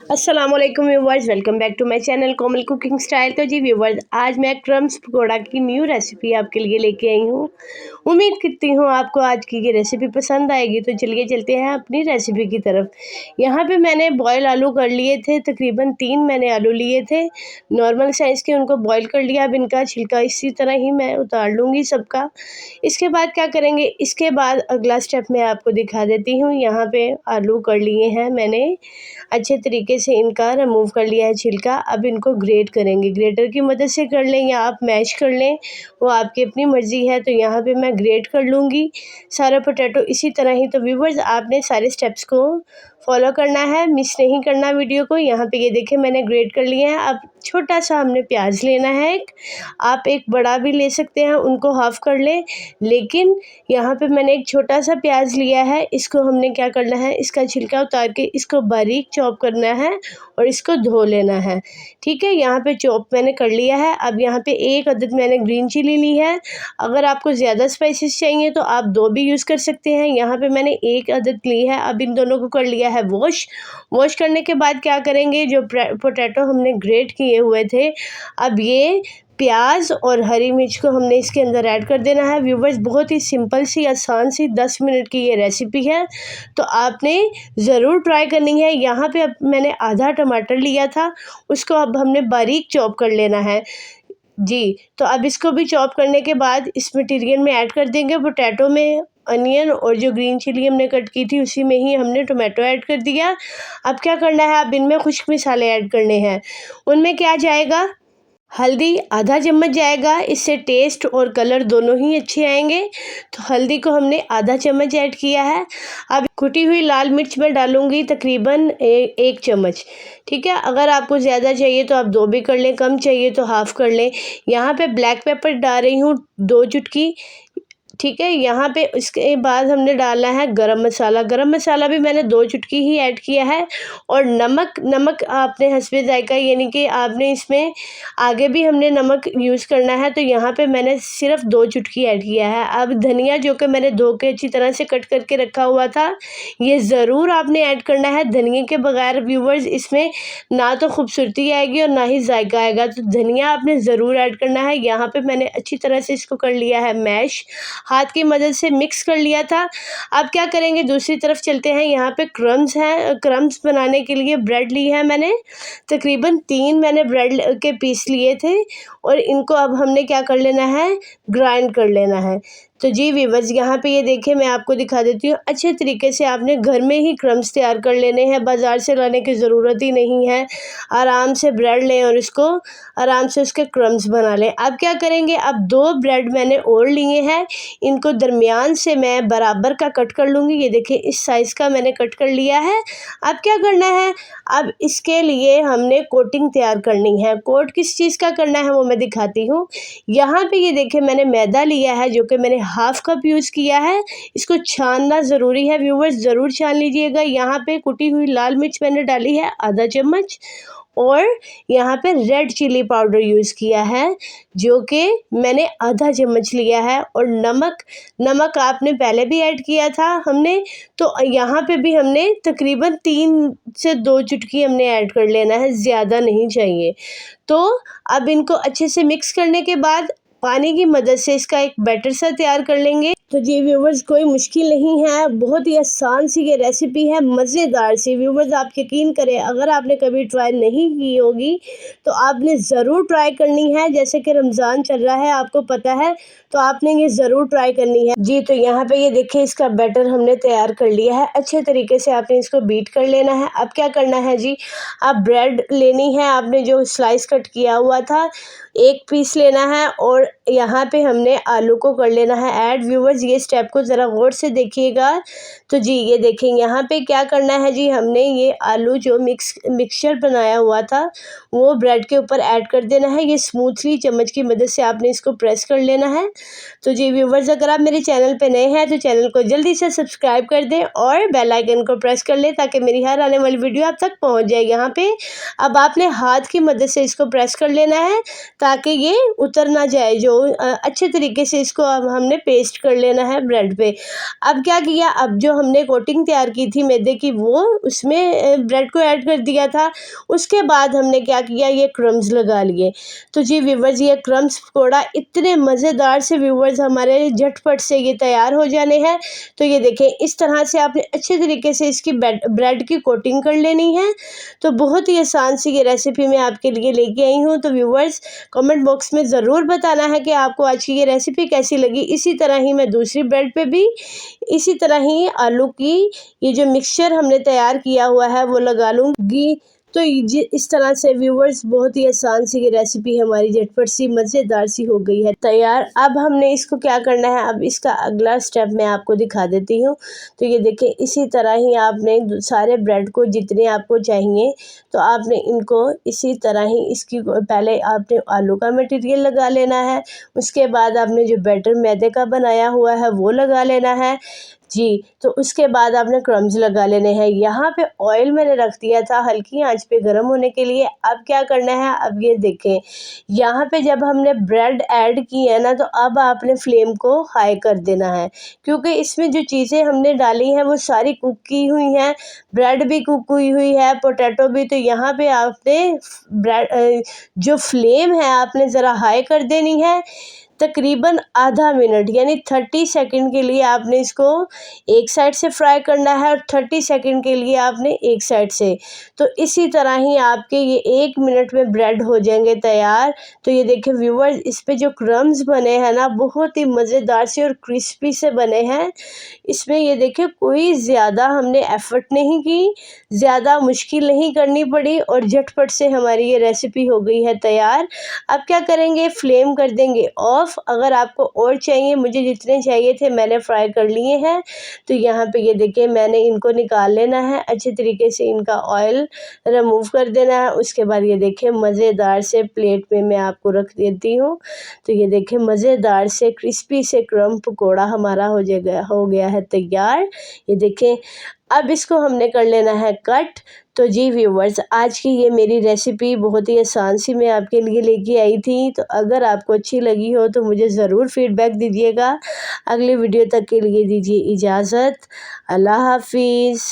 अस्सलाम वालेकुम viewers, welcome back to my channel Komal cooking style. तो जी व्यूवर्स, आज मैं क्रम्स पकौड़ा की न्यू रेसिपी आपके लिए लेके आई हूँ। उम्मीद करती हूँ आपको आज की ये रेसिपी पसंद आएगी। तो चलिए चलते हैं अपनी रेसिपी की तरफ। यहाँ पे मैंने बॉयल आलू कर लिए थे, तकरीबन 3 मैंने आलू लिए थे नॉर्मल साइज़ के, उनको बॉयल कर लिया। अब इनका छिलका इसी तरह ही मैं उतार लूँगी सबका। इसके बाद क्या करेंगे, इसके बाद अगला स्टेप मैं आपको दिखा देती हूँ। यहाँ पे आलू कर लिए हैं मैंने, अच्छे तरीके से इनका रिमूव कर लिया है छिलका। अब इनको ग्रेट करेंगे, ग्रेटर की मदद से कर लें या आप मैश कर लें, वो आपकी अपनी मर्ज़ी है। तो यहाँ पे मैं ग्रेट कर लूँगी सारा पोटैटो इसी तरह ही। तो व्यूवर्स, आपने सारे स्टेप्स को फॉलो करना है, मिस नहीं करना वीडियो को। यहाँ पे ये देखिए मैंने ग्रेट कर लिया है। अब छोटा सा हमने प्याज लेना है एक, आप एक बड़ा भी ले सकते हैं, उनको हाफ़ कर लें। लेकिन यहाँ पे मैंने एक छोटा सा प्याज लिया है, इसको हमने क्या करना है, इसका छिलका उतार के इसको बारीक चॉप करना है और इसको धो लेना है। ठीक है, यहाँ पे चॉप मैंने कर लिया है। अब यहाँ पे एक अदद मैंने ग्रीन चिली ली है। अगर आपको ज़्यादा स्पाइसेस चाहिए तो आप 2 भी यूज़ कर सकते हैं। यहाँ पे मैंने 1 अदद ली है। अब इन दोनों को कर लिया है वॉश करने के बाद क्या करेंगे, जो पोटैटो हमने ग्रेट किए हुए थे, अब ये प्याज और हरी मिर्च को हमने इसके अंदर ऐड कर देना है। व्यूवर्स, बहुत ही सिंपल सी आसान सी 10 मिनट की ये रेसिपी है, तो आपने ज़रूर ट्राई करनी है। यहाँ पे अब मैंने आधा टमाटर लिया था, उसको अब हमने बारीक चॉप कर लेना है जी। तो अब इसको भी चॉप करने के बाद इस मटेरियल में ऐड कर देंगे। पोटैटो में अनियन और जो ग्रीन चिली हमने कट की थी उसी में ही हमने टोमेटो ऐड कर दिया। अब क्या करना है, अब इनमें खुश्क मसाले ऐड करने हैं। उनमें क्या जाएगा, हल्दी आधा चम्मच जाएगा, इससे टेस्ट और कलर दोनों ही अच्छे आएंगे। तो हल्दी को हमने आधा चम्मच ऐड किया है। अब कुटी हुई लाल मिर्च मैं डालूंगी तकरीबन 1 चम्मच। ठीक है, अगर आपको ज़्यादा चाहिए तो आप 2 भी कर लें, कम चाहिए तो हाफ़ कर लें। यहाँ पे ब्लैक पेपर डाल रही हूँ 2 चुटकी। ठीक है, यहाँ पे इसके बाद हमने डालना है गरम मसाला भी मैंने 2 चुटकी ही ऐड किया है। और नमक आपने हस्बे ज़ायका, यानी कि आपने इसमें आगे भी हमने नमक यूज़ करना है, तो यहाँ पे मैंने सिर्फ 2 चुटकी ऐड किया है। अब धनिया जो कि मैंने धो के अच्छी तरह से कट करके रखा हुआ था, ये ज़रूर आपने ऐड करना है। धनिया के बगैर व्यूवर्स इसमें ना तो खूबसूरती आएगी और ना ही जायका आएगा, तो धनिया आपने ज़रूर ऐड करना है। यहाँ पे मैंने अच्छी तरह से इसको कर लिया है मैश, हाथ की मदद से मिक्स कर लिया था। अब क्या करेंगे, दूसरी तरफ चलते हैं। यहाँ पे क्रम्स हैं, क्रम्स बनाने के लिए ब्रेड ली है मैंने, तकरीबन 3 मैंने ब्रेड के पीस लिए थे और इनको अब हमने क्या कर लेना है, ग्राइंड कर लेना है। तो जी व्यूअर्स, यहाँ पे ये देखिए मैं आपको दिखा देती हूँ। अच्छे तरीके से आपने घर में ही क्रम्स तैयार कर लेने हैं, बाज़ार से लाने की ज़रूरत ही नहीं है। आराम से ब्रेड लें और इसको आराम से उसके क्रम्स बना लें। अब क्या करेंगे, अब 2 ब्रेड मैंने और लिए हैं, इनको दरमियान से मैं बराबर का कट कर लूँगी। ये देखिए इस साइज़ का मैंने कट कर लिया है। अब क्या करना है, अब इसके लिए हमने कोटिंग तैयार करनी है। कोट किस चीज़ का करना है वो मैं दिखाती हूँ। यहाँ पे ये देखिए मैंने मैदा लिया है, जो कि मैंने हाफ़ कप यूज़ किया है। इसको छानना ज़रूरी है व्यूवर्स, ज़रूर छान लीजिएगा। यहाँ पे कुटी हुई लाल मिर्च मैंने डाली है आधा चम्मच, और यहाँ पे रेड चिली पाउडर यूज़ किया है, जो कि मैंने आधा चम्मच लिया है। और नमक आपने पहले भी ऐड किया था हमने, तो यहाँ पे भी हमने तकरीबन 3 से 2 चुटकी हमने ऐड कर लेना है, ज़्यादा नहीं चाहिए। तो अब इनको अच्छे से मिक्स करने के बाद पानी की मदद से इसका एक बैटर सा तैयार कर लेंगे। तो जी व्यूवर्स, कोई मुश्किल नहीं है, बहुत ही आसान सी ये रेसिपी है, मज़ेदार सी। व्यूवर्स, आप यकीन करें, अगर आपने कभी ट्राई नहीं की होगी तो आपने ज़रूर ट्राई करनी है। जैसे कि रमज़ान चल रहा है, आपको पता है, तो आपने ये ज़रूर ट्राई करनी है जी। तो यहाँ पे ये देखिए इसका बैटर हमने तैयार कर लिया है। अच्छे तरीके से आपने इसको बीट कर लेना है। अब क्या करना है जी, आप ब्रेड लेनी है, आपने जो स्लाइस कट किया हुआ था 1 पीस लेना है, और यहाँ पे हमने आलू को कर लेना है ऐड। व्यूवर्स, ये स्टेप को ज़रा गौर से देखिएगा। तो जी ये देखें यहाँ पे क्या करना है जी, हमने ये आलू जो मिक्सचर बनाया हुआ था वो ब्रेड के ऊपर ऐड कर देना है। ये स्मूथली चम्मच की मदद से आपने इसको प्रेस कर लेना है। तो जी व्यूवर्स, अगर आप मेरे चैनल पे नए हैं तो चैनल को जल्दी से सब्सक्राइब कर दें और बेल आइकन को प्रेस कर लें, ताकि मेरी हर आने वाली वीडियो आप तक पहुँच जाए। यहाँ पे अब आपने हाथ की मदद से इसको प्रेस कर लेना है, ताकि ये उतर ना जाए, जो अच्छे तरीके से इसको अब हमने पेस्ट कर लेना है ब्रेड पे। अब क्या किया, अब जो हमने कोटिंग तैयार की थी मैदे की वो उसमें ब्रेड को ऐड कर दिया था। उसके बाद हमने क्या किया, ये क्रम्स लगा लिए। तो जी व्यूवर्स, ये क्रम्स पकौड़ा इतने मज़ेदार से व्यूवर्स हमारे झटपट से ये तैयार हो जाने हैं। तो ये देखें, इस तरह से आपने अच्छे तरीके से इसकी ब्रेड की कोटिंग कर लेनी है। तो बहुत ही आसान सी ये रेसिपी मैं आपके लिए लेके आई हूँ। तो व्यूवर्स, कमेंट बॉक्स में ज़रूर बताना है कि आपको आज की ये रेसिपी कैसी लगी। इसी तरह ही मैं दूसरी ब्रेड पे भी इसी तरह ही आलू की ये जो मिक्सचर हमने तैयार किया हुआ है वो लगा लूँगी। तो इस तरह से व्यूवर्स बहुत ही आसान सी ये रेसिपी हमारी झटपट सी मज़ेदार सी हो गई है तैयार। अब हमने इसको क्या करना है, अब इसका अगला स्टेप मैं आपको दिखा देती हूँ। तो ये देखें, इसी तरह ही आपने सारे ब्रेड को जितने आपको चाहिए तो आपने इनको इसी तरह ही इसकी पहले आपने आलू का मटेरियल लगा लेना है। उसके बाद आपने जो बैटर मैदे का बनाया हुआ है वो लगा लेना है जी। तो उसके बाद आपने क्रम्स लगा लेने हैं। यहाँ पे ऑयल मैंने रख दिया था हल्की आंच पे गर्म होने के लिए। अब क्या करना है, अब ये देखें, यहाँ पे जब हमने ब्रेड ऐड की है ना तो अब आपने फ्लेम को हाई कर देना है, क्योंकि इसमें जो चीज़ें हमने डाली हैं वो सारी कुक की हुई हैं। ब्रेड भी कुक हुई हुई है, पोटैटो भी। तो यहाँ पे आपने ब्रेड जो फ्लेम है आपने ज़रा हाई कर देनी है। तकरीबन आधा मिनट यानी 30 सेकंड के लिए आपने इसको एक साइड से फ्राई करना है और 30 सेकंड के लिए आपने एक साइड से। तो इसी तरह ही आपके ये 1 मिनट में ब्रेड हो जाएंगे तैयार। तो ये देखें व्यूवर्स, इस पे जो क्रम्स बने हैं ना बहुत ही मज़ेदार से और क्रिस्पी से बने हैं। इसमें ये देखें कोई ज़्यादा हमने एफ़र्ट नहीं की, ज़्यादा मुश्किल नहीं करनी पड़ी और झटपट से हमारी ये रेसिपी हो गई है तैयार। अब क्या करेंगे, फ्लेम कर देंगे ऑफ। अगर आपको और चाहिए, मुझे जितने चाहिए थे मैंने फ्राई कर लिए हैं। तो यहाँ पे ये देखिए मैंने इनको निकाल लेना है, अच्छे तरीके से इनका ऑयल रिमूव कर देना है। उसके बाद ये देखिए मज़ेदार से प्लेट में मैं आपको रख देती हूँ। तो ये देखिए मज़ेदार से क्रिस्पी से क्रम्ब पकौड़ा हमारा हो गया है तैयार। ये देखें, अब इसको हमने कर लेना है कट। तो जी व्यूवर्स, आज की ये मेरी रेसिपी बहुत ही आसान सी मैं आपके लिए लेके आई थी। तो अगर आपको अच्छी लगी हो तो मुझे ज़रूर फीडबैक दीजिएगा। अगली वीडियो तक के लिए दीजिए इजाज़त। अल्लाह हाफिज़।